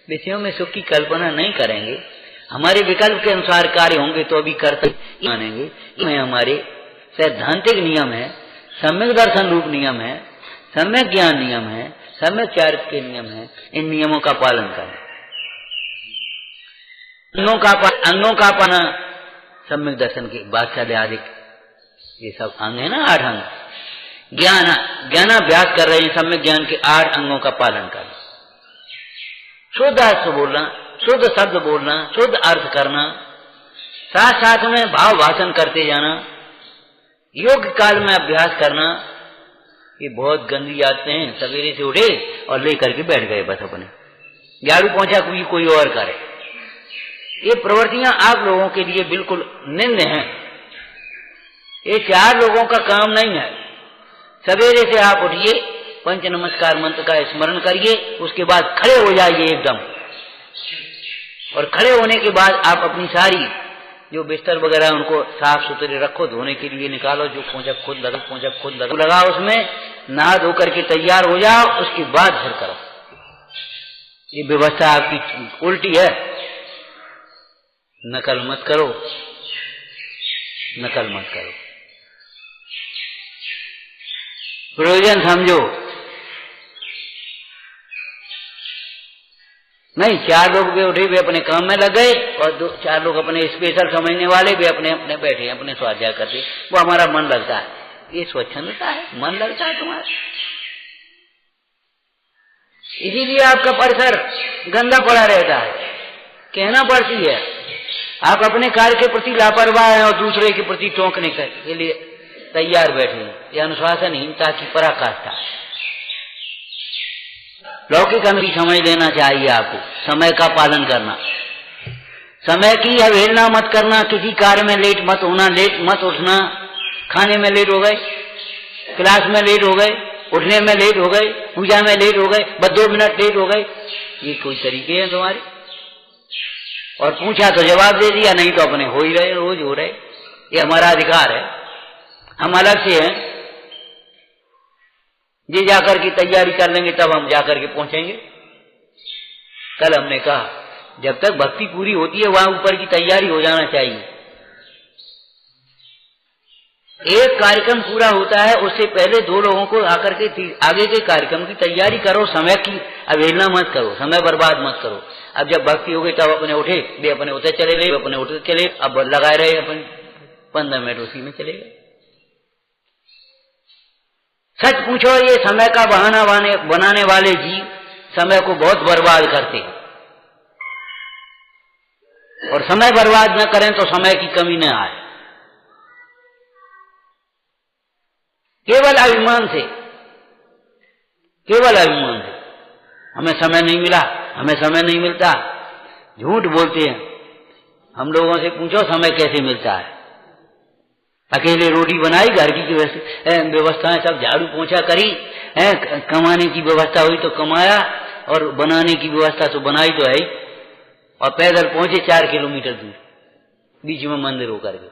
विषयों में सुख की कल्पना नहीं करेंगे, हमारे विकल्प के अनुसार कार्य होंगे तो अभी कर्तव्य मानेंगे। ये हमारे सैद्धांतिक नियम है, सम्यक दर्शन रूप नियम है, सम्यक ज्ञान नियम है, सम्यक चारित्र के नियम है। इन नियमों का पालन करें। अंगों का पाना, सम्यक दर्शन के बादशाह आदि, ये सब अंग है ना, 8 अंग। ज्ञानाभ्यास कर रहे हैं, सम्यक ज्ञान के 8 अंगों का पालन करना, शुद्ध अर्थ बोलना, शुद्ध शब्द बोलना, शुद्ध अर्थ करना, साथ साथ में भाव भाषण करते जाना, योग्य काल में अभ्यास करना। ये बहुत गंदी आदतें हैं। सवेरे से उठे और लेकर के बैठ गए बस अपने, झाड़ू पहुंचा कोई और करे। ये प्रवृत्तियां आप लोगों के लिए बिल्कुल निंद हैं। ये 4 लोगों का काम नहीं है। सवेरे से आप उठिए, पंच नमस्कार मंत्र का स्मरण करिए, उसके बाद खड़े हो जाइए एकदम, और खड़े होने के बाद आप अपनी सारी जो बिस्तर वगैरह उनको साफ सुथरे रखो, धोने के लिए निकालो, जो पोंछा खुद लगा उसमें, नहा धो करके तैयार हो जाओ, उसके बाद फिर करो। ये व्यवस्था आपकी उल्टी है, नकल मत करो, नकल मत करो, प्रयोजन समझो। नहीं, 4 लोग भी उठे, वे अपने काम में लग गए, और 4 लोग अपने स्पेशल समझने वाले भी अपने अपने बैठे, अपने स्वाध्याय करते, वो हमारा मन लगता है। ये स्वच्छंदता है, मन लगता है तुम्हारा, इसीलिए आपका परिसर गंदा पड़ा रहता है। कहना पड़ती है, आप अपने कार्य के प्रति लापरवाह हैं और दूसरे के प्रति टोकने के लिए तैयार बैठे। यह अनुशासनहीनता की पराकाष्ठा है। लौकिक अनुशासन समझ लेना चाहिए आपको, समय का पालन करना। समय की अवहेलना मत करना, किसी कार्य में लेट मत होना, लेट मत उठना। खाने में लेट हो गए, क्लास में लेट हो गए, उठने में लेट हो गए, पूजा में लेट हो गए, बस 2 मिनट लेट हो गए, ये कोई तरीके हैं तुम्हारे? और पूछा तो जवाब दे दिया, नहीं तो अपने हो ही रहे, रोज हो रहे। ये हमारा अधिकार है, हम अलग से हैं। ये जाकर की तैयारी कर लेंगे तब हम जाकर के पहुंचेंगे। कल हमने कहा जब तक भक्ति पूरी होती है वहां ऊपर की तैयारी हो जाना चाहिए। एक कार्यक्रम पूरा होता है उससे पहले 2 लोगों को आकर के आगे के कार्यक्रम की तैयारी करो। समय की अवहेलना मत करो, समय बर्बाद मत करो। अब जब भक्ति हो गई तब अपने उठे, वे अपने उठे चले गए, अपने उठे चले, अब लगाए रहे अपन 15 मिनट उसी में चले गए। सच पूछो, ये समय का बहाना बनाने वाले जी समय को बहुत बर्बाद करते हैं। और समय बर्बाद न करें तो समय की कमी न आए। केवल अभिमान से हमें समय नहीं मिला, हमें समय नहीं मिलता, झूठ बोलते हैं। हम लोगों से पूछो समय कैसे मिलता है। अकेले रोटी बनाई, घर की व्यवस्थाएं सब झाड़ू पोंछा करी, कमाने की व्यवस्था हुई तो कमाया, और बनाने की व्यवस्था तो बनाई तो है, और पैदल पहुंचे 4 किलोमीटर दूर, बीच में मंदिर होकर के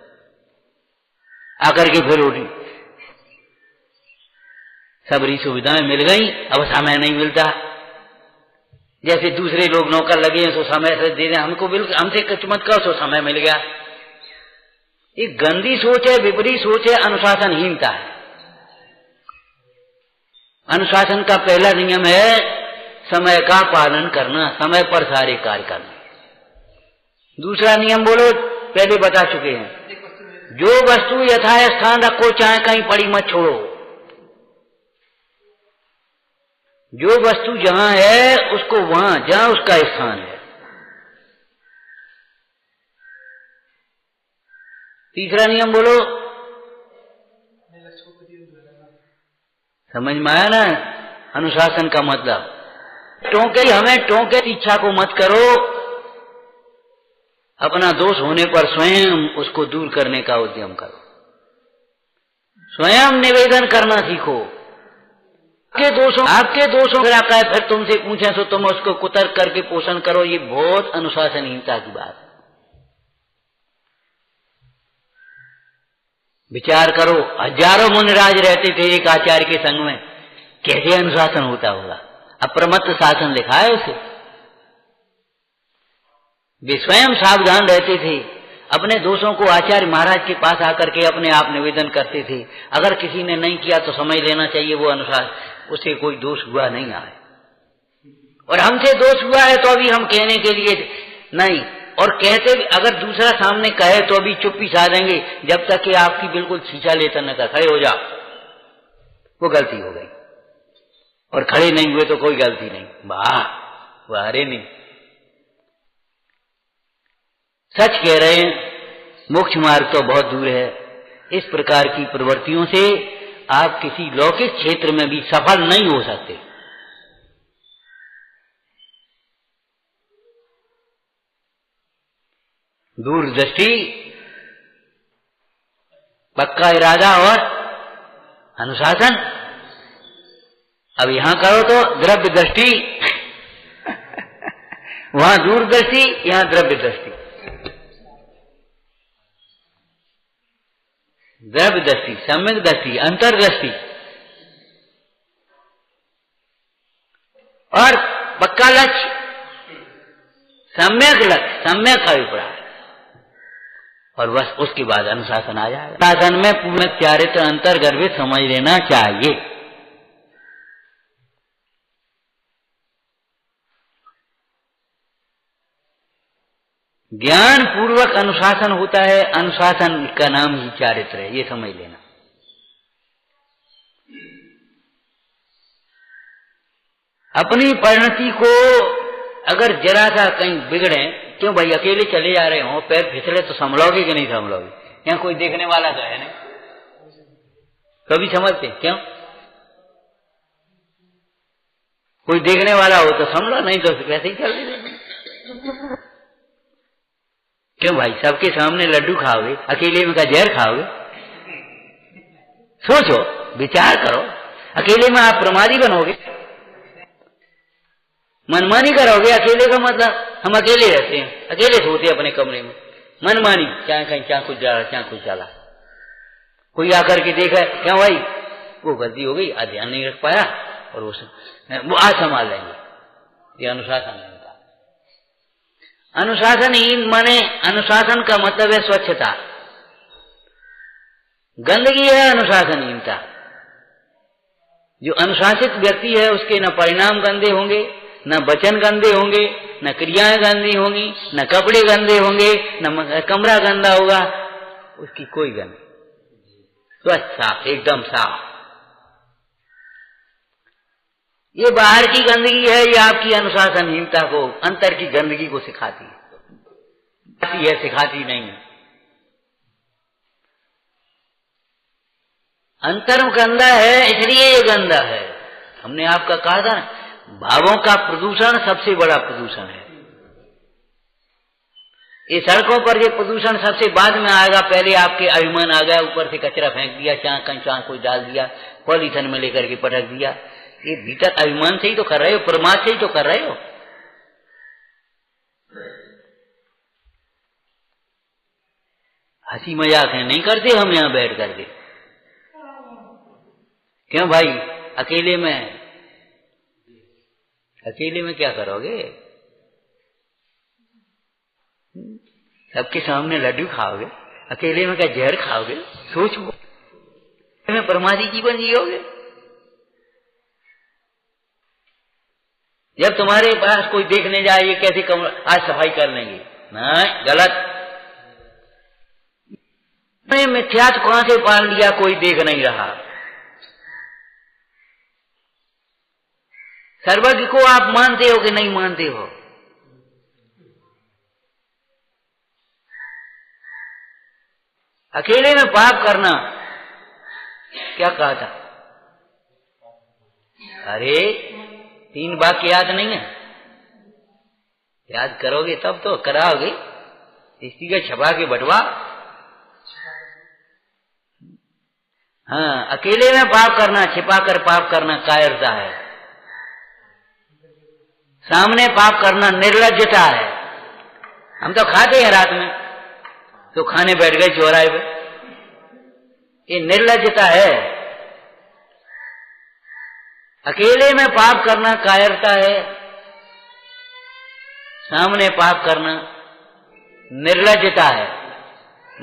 आकर के फिर रोटी। सबरी सुविधाएं मिल गई, अब समय नहीं मिलता। जैसे दूसरे लोग नौकर लगे हैं तो समय से दे दें, हमको बिल्कुल हमसे कुछ मत कहो तो समय मिल गया। एक गंदी सोच है, विपरीत सोच है, अनुशासनहीनता है। अनुशासन का पहला नियम है समय का पालन करना, समय पर सारे कार्य करना। दूसरा नियम बोलो, पहले बता चुके हैं, जो वस्तु यथास्थान रखो, चाहे कहीं पड़ी मत छोड़ो। जो वस्तु जहां है उसको वहां, जहां उसका स्थान है। तीसरा नियम बोलो, समझ में आया ना अनुशासन का मतलब? हमें टोके इच्छा को मत करो। अपना दोष होने पर स्वयं उसको दूर करने का उद्यम करो। स्वयं निवेदन करना सीखो। आपके दोषों फिर तुमसे पूछे तो तुम उसको कुतर्क करके पोषण करो, ये बहुत अनुशासनहीनता की बात है। विचार करो, हजारों मुनिराज रहते थे एक आचार्य के संग में, कैसे अनुशासन होता होगा? अप्रमत्त शासन लिखा है उसे। वे स्वयं सावधान रहते थे, अपने दोषों को आचार्य महाराज के पास आकर के अपने आप निवेदन करते थे। अगर किसी ने नहीं किया तो समझ लेना चाहिए वो अनुसार उसे कोई दोष हुआ नहीं आए, और हमसे दोष हुआ है तो अभी हम कहने के लिए नहीं, और कहते अगर दूसरा सामने कहे तो अभी चुप्पी साधेंगे जब तक कि आपकी बिल्कुल खींचा लेता न कर खड़े हो जा, वो गलती हो गई। और खड़े नहीं हुए तो कोई गलती नहीं, वाह अरे नहीं। सच कह रहे हैं, मोक्ष मार्ग तो बहुत दूर है। इस प्रकार की प्रवृत्तियों से आप किसी लौकिक क्षेत्र में भी सफल नहीं हो सकते। दूरदृष्टि, पक्का इरादा और अनुशासन। अब यहां करो तो द्रव्य दृष्टि, वहां दूरदृष्टि, यहां द्रव्य दृष्टि। द्रव्य दृष्टि, सम्यक दृष्टि, अंतर्दृष्टि और पक्का लक्ष्य, सम्यक लक्ष्य, सम्यक अभिप्राय, और बस उसके बाद अनुशासन आ जाएगा। शासन में पूर्ण चारित्र अंतर्गर्भित समझ लेना चाहिए। ज्ञान पूर्वक अनुशासन होता है, अनुशासन का नाम ही चारित्र है, ये समझ लेना। अपनी परिणति को अगर जरा सा कहीं बिगड़े, क्यों भाई अकेले चले जा रहे हो, पैर फिसले तो संभलोगे कि नहीं संभलोगे? यहाँ कोई देखने वाला तो है नहीं, कभी समझते क्यों? कोई देखने वाला हो तो संभलो, नहीं तो वैसे ही चल रही। क्यों भाई, सबके सामने लड्डू खाओगे, अकेले में का जहर खाओगे? सोचो, विचार करो। अकेले में आप प्रमादी बनोगे, मनमानी करोगे। अकेले का मतलब हम अकेले रहते हैं, अकेले सोते हैं अपने कमरे में, मनमानी, चाहे कहीं क्या कुछ जा रहा, क्या कुछ चला। कोई आकर के देखा, क्या भाई वो गलती हो गई, ध्यान नहीं रख पाया, और वो आज संभाल लेंगे। ये अनुशासन है। अनुशासनहीन माने, अनुशासन का मतलब है स्वच्छता। गंदगी है अनुशासनहीनता। जो अनुशासित व्यक्ति है उसके न परिणाम गंदे होंगे, न वचन गंदे होंगे, न क्रियाएं गंदी होंगी, न कपड़े गंदे होंगे, न कमरा गंदा होगा, उसकी कोई गंदगी, स्वच्छ साफ, एकदम साफ। ये बाहर की गंदगी है, ये आपकी अनुशासनहीनता को, अंतर की गंदगी को सिखाती है, सिखाती नहीं है। अंतर गंदा है, इसलिए ये गंदा है। हमने आपका कहा था, भावों का प्रदूषण सबसे बड़ा प्रदूषण है। ये सड़कों पर ये प्रदूषण सबसे बाद में आएगा, पहले आपके अभिमान आ गया, ऊपर से कचरा फेंक दिया, चाह कहीं चाह कोई डाल दिया, पॉलीथीन में लेकर के पटक दिया। ये भीतर अभिमान से ही तो कर रहे हो, प्रमाद से ही तो कर रहे हो। हंसी मजाक है नहीं करते हम यहां बैठ करके। क्यों भाई, अकेले में क्या करोगे? सबके सामने लड्डू खाओगे, अकेले में क्या जहर खाओगे? सोचो, में प्रमादी जीवन जियोगे। जब तुम्हारे पास कोई देखने जाए, ये कैसे कमरा आज सफाई कर लेंगे, नहीं, गलत। मिथ्यात्व कहां से पाल लिया, कोई देख नहीं रहा। सर्वज्ञ को आप मानते हो कि नहीं मानते हो? अकेले में पाप करना, क्या कहा था? अरे 3 वाक्य याद नहीं है? याद करोगे तब तो कराओगे। इसी का छपा के बटवा। हाँ, अकेले में पाप करना, छिपा कर पाप करना कायरता है। सामने पाप करना निर्लज्जता है। हम तो खाते हैं रात में, तो खाने बैठ गए चौराहे पे, ये निर्लज्जता है। अकेले में पाप करना कायरता है, सामने पाप करना निर्लज्जता है,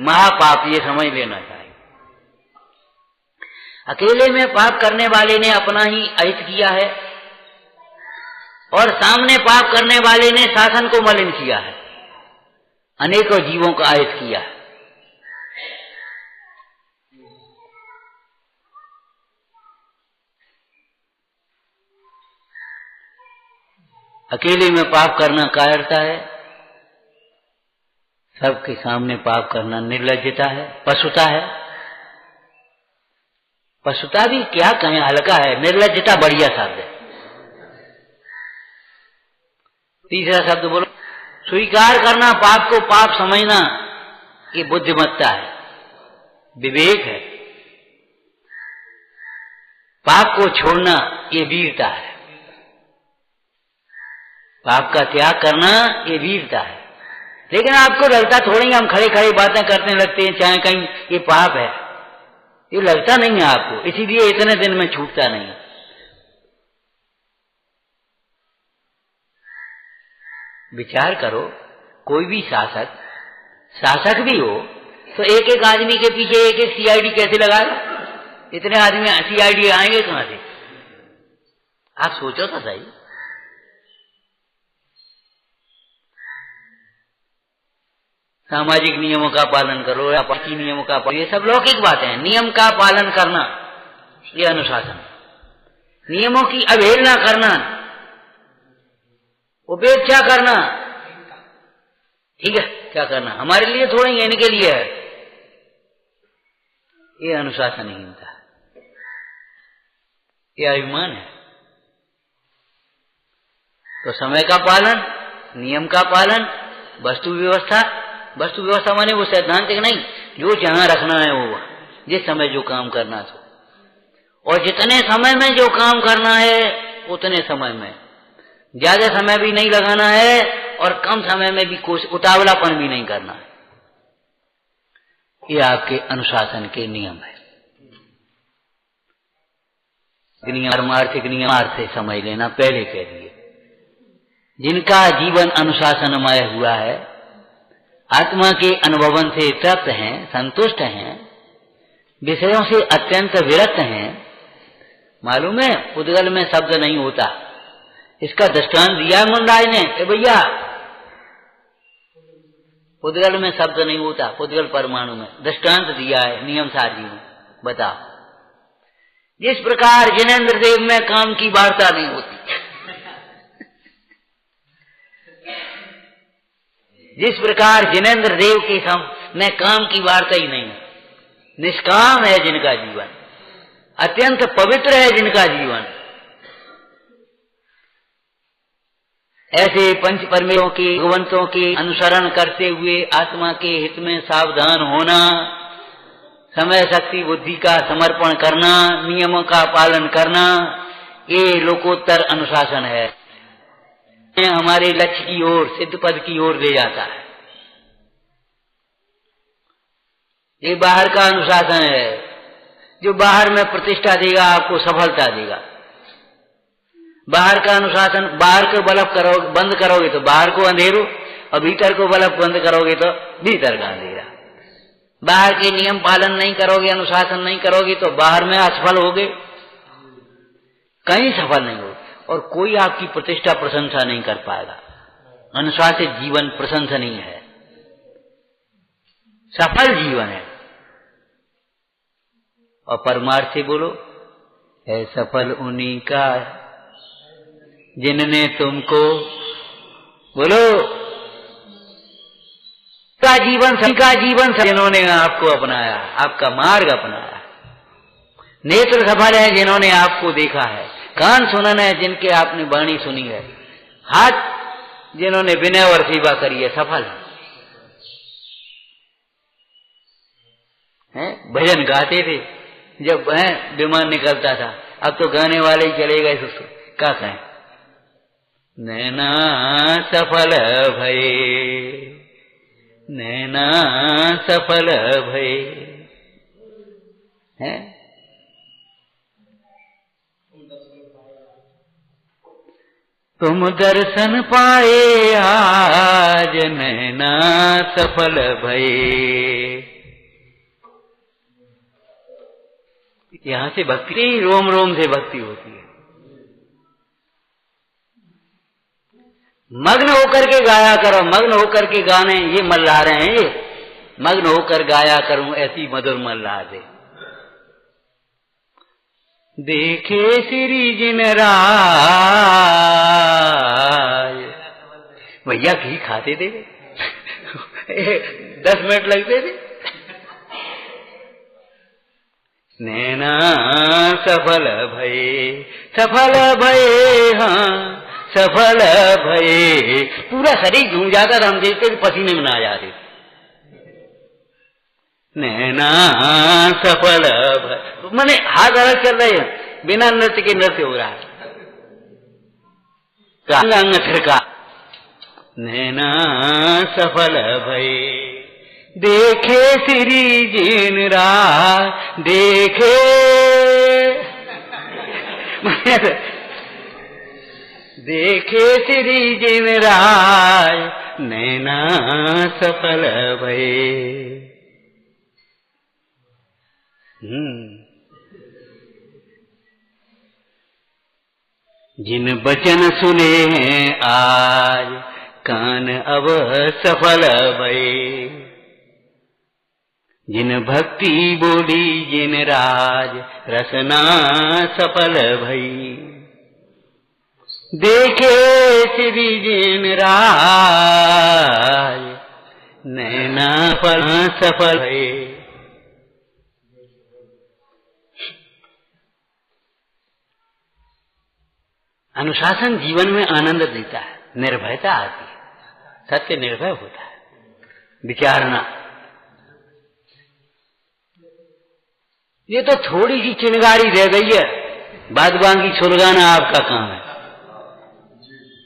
महापाप, ये समझ लेना चाहिए। अकेले में पाप करने वाले ने अपना ही अहित किया है, और सामने पाप करने वाले ने शासन को मलिन किया है, अनेकों जीवों का अहित किया है। अकेले में पाप करना कायरता है, सबके सामने पाप करना निर्लज्जता है, पशुता है। पशुता भी क्या कहें, हल्का है, निर्लज्जता बढ़िया शब्द है। तीसरा शब्द बोलो, स्वीकार करना पाप को, पाप समझना, ये बुद्धिमत्ता है, विवेक है। पाप को छोड़ना, ये वीरता है। पाप का त्याग करना, ये वीरता है। लेकिन आपको लगता थोड़ी, हम खड़े खड़े बातें करने लगते हैं, चाहे कहीं ये पाप है, ये लगता नहीं है आपको, इसीलिए इतने दिन में छूटता नहीं। विचार करो, कोई भी शासक भी हो, तो एक एक आदमी के पीछे एक एक सीआईडी कैसे लगाएगा? इतने आदमी सीआईडी आएंगे कहां से? आप सोचो तो सही। सामाजिक नियमों का पालन करो, या बाकी नियमों का पालन, ये सब लौकिक बातें हैं। नियम का पालन करना, ये अनुशासन। नियमों की अवहेलना करना, उपेक्षा करना, ठीक है, क्या करना हमारे लिए थोड़ी है, इनके लिए है, ये अनुशासनहीनता है, ये अभिमान है। तो समय का पालन, नियम का पालन, वस्तु व्यवस्था, वस्तु व्यवस्था माने वो सैद्धांतिक नहीं, जो जहां रखना है वो, जिस समय जो काम करना है, और जितने समय में जो काम करना है उतने समय में, ज्यादा समय भी नहीं लगाना है और कम समय में भी कुछ उतावलापन भी नहीं करना है। ये आपके अनुशासन के नियम है। आर्थिक नियम से समझ लेना पहले कह दिए। जिनका जीवन अनुशासनमय हुआ है, आत्मा के अनुभवन से तृप्त हैं, संतुष्ट हैं, विषयों से अत्यंत विरक्त हैं। मालूम है पुद्गल में शब्द नहीं होता, इसका दृष्टांत दिया मुंडाई ने। भैया पुद्गल में शब्द नहीं होता, पुद्गल परमाणु में दृष्टांत दिया है नियम सारजी में। बताओ, जिस प्रकार जिनेन्द्र देव में काम की वार्ता नहीं होती, जिस प्रकार जिनेन्द्र देव के में काम की वार्ता ही नहीं है, निष्काम है जिनका जीवन, अत्यंत पवित्र है जिनका जीवन, ऐसे पंच परमेश्वरों के भगवंतों के अनुसरण करते हुए आत्मा के हित में सावधान होना, समय शक्ति बुद्धि का समर्पण करना, नियमों का पालन करना, ये लोकोत्तर अनुशासन है। हमारे लक्ष्य की ओर, सिद्ध पद की ओर ले जाता है। ये बाहर का अनुशासन है, जो बाहर में प्रतिष्ठा देगा, आपको सफलता देगा। बाहर का अनुशासन, बाहर को बल्ब बंद करोगे तो बाहर को अंधेरो, और भीतर को बल्ब बंद करोगे तो भीतर का अंधेरा। बाहर के नियम पालन नहीं करोगे, अनुशासन नहीं करोगे तो बाहर में असफल होगे, कहीं सफल नहीं होगे, और कोई आपकी प्रतिष्ठा प्रशंसा नहीं कर पाएगा। अनुशासित जीवन प्रशंसनीय है, सफल जीवन है। और परमार्थ से बोलो, है सफल उन्हीं का जिनने तुमको, बोलो, का जीवन सबका जीवन जिन्होंने आपको अपनाया, आपका मार्ग अपनाया। नेत्र सफल है जिन्होंने आपको देखा है, कान सुनन है जिनके आपने वाणी सुनी है, हाथ जिन्होंने विनय और सेवा करी है, सफल है। भजन गाते थे जब विमान निकलता था, अब तो गाने वाले ही चले गए, क्या कहें। नैना सफल भये, नैना सफल भये, है तुम दर्शन पाए आज, नैना सफल भये। यहां से भक्ति, रोम रोम से भक्ति होती है। मग्न होकर के गाया करो, मग्न होकर के गाने, ये मल्लारे हैं, ये मग्न होकर गाया करूं ऐसी मधुर मल्लारे। देखे श्री जिन राय, भैया घी खाते थे 10 मिनट लगते थे। नैना सफल भये, सफल भये, हाँ सफल भये। पूरा शरीर झूम जाता था, हम देखते थे पसीने में ना आ जाते। नैना सफल भये, मैंने हाथ अलग चल रहे हैं, बिना नृत्य के नृत्य हो रहा है, अंग थिरका। नैना सफल भये, देखे श्री जिन राय, देखे देखे श्री जिन राय, नैना सफल भये। जिन बचन सुने हैं आज, कान अब सफल भये। जिन भक्ति बोली जिन राज, रसना सफल भई। देखे श्री जिन राज, नैना पर सफल भये। अनुशासन जीवन में आनंद देता है, निर्भयता आती है, सत्य निर्भय होता है। विचारना। ये तो थोड़ी सी चिनगारी रह गई है, बाद बाकी सुलगाना आपका काम है।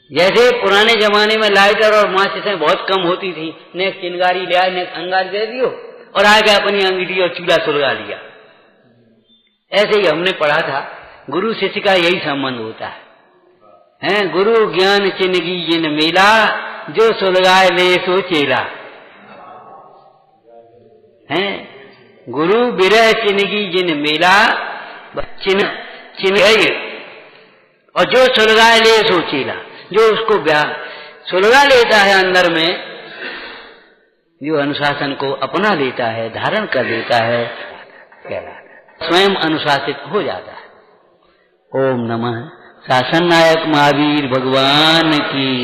जैसे पुराने जमाने में लाइटर और माचिसें बहुत कम होती थी, ने चिनगारी ले आए, ने अंगार दे दियो और आगे अपनी अंगीठी और चूल्हा सुलगा लिया। ऐसे ही हमने पढ़ा था, गुरु शिष्य का यही संबंध होता है। गुरु ज्ञान चिनगी जिन मेला, जो सुलगाए ले सो चेला। गुरु बिरह चिनगी जिन मेला, चिन्ह और जो सुलगाए ले सो चेला। जो उसको सुलगा लेता है अंदर में, जो अनुशासन को अपना लेता है, धारण कर लेता है, स्वयं अनुशासित हो जाता है। ओम नमः शासन नायक महावीर भगवान की।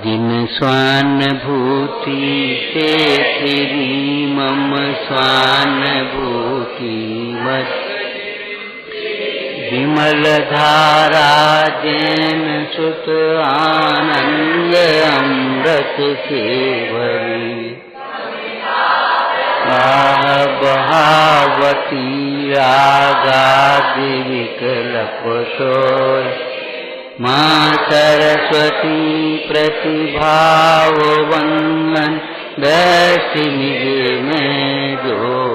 जिन स्वानुभूति से तेरी मम स्वानुभूति मत, विमल धारा जैन सुत आनंद अमृत से भरी। बहावती रागादि विकल्प सोय, माँ सरस्वती प्रतिभाव वंदन दर्श निज में जो